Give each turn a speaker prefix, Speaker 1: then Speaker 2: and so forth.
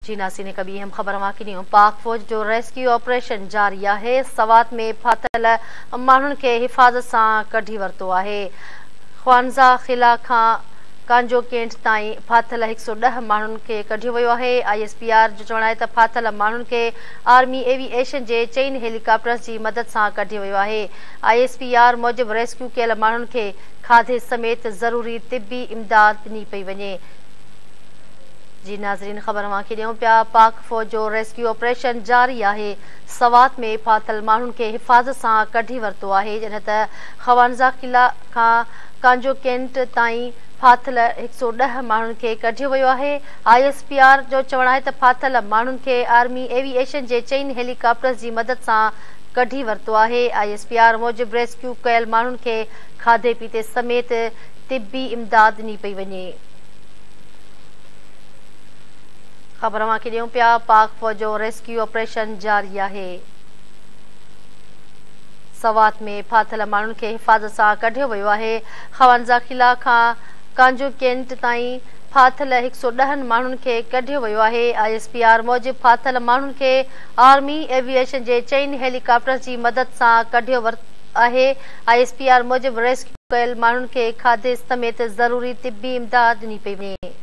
Speaker 1: जी नासीन कभी अहम ख़बर वाकिनियूं पाक फ़ौज जो रेस्क्यू ऑपरेशन जारी है। सवात में फाथल माण्हुनि खे हिफ़ाज़त सां कढी वरितो आहे। ख्वानज़ा क़िला खां कांजो कैंट ताईं फाथल 110 माण्हुनि खे कढियो वियो आहे। ISPR जो चवणु आहे त फाथल माण्हुनि खे आर्मी एविएशन जे 4 हेलीकॉप्टर्स जी मदद सां कढियो वियो आहे। ISPR मूजिबि रेस्क्यू कयल माण्हुनि खे खाधे समेत ज़रूरी तिबी इमदाद ॾिनी पई वञे। जी नाज़रीन ख़बर वांखे ॾियूं पिया पाक फ़ौज जो रेस्क्यू ऑपरेशन जारी आहे। सवात में फाथल माण्हुनि खे हिफ़ाज़त सां कढी वरितो आहे जॾहिं त ख्वानज़ा क़िला खां कांजो कैंट ताईं फाथल 110 माण्हुनि खे कढियो वियो आहे। ISPR जो चवणु आहे त फाथल माण्हुनि खे आर्मी एविएशन जे 4 हेलीकॉप्टर्स जी मदद सां कढी वरितो आहे। ISPR मूजिबि रेस्क्यू कयल माण्हुनि खे खाधे पीते समेत तिबी इमदाद ॾिनी पई वञे। ख़बर वांखे ॾियूं पिया पाक फ़ौज जो रेस्क्यू ऑपरेशन जारी आहे। सवात में फाथल माण्हुनि खे हिफ़ाज़त सां कढियो वियो आहे। ख्वानज़ा क़िला खां कांजो कैंट ताईं फाथल 110 माण्हुनि खे कढियो वियो आहे। ISPR मूजिबि फाथल माण्हुनि खे आर्मी एविएशन जे 4 हेलीकॉप्टर्स जी मदद सां कढियो वियो आहे। ISPR मूजिबि रेस्क्यू कयल माण्हुनि खे खाधे समेत ज़रूरी तिबी इमदाद ॾिनी पई वञे।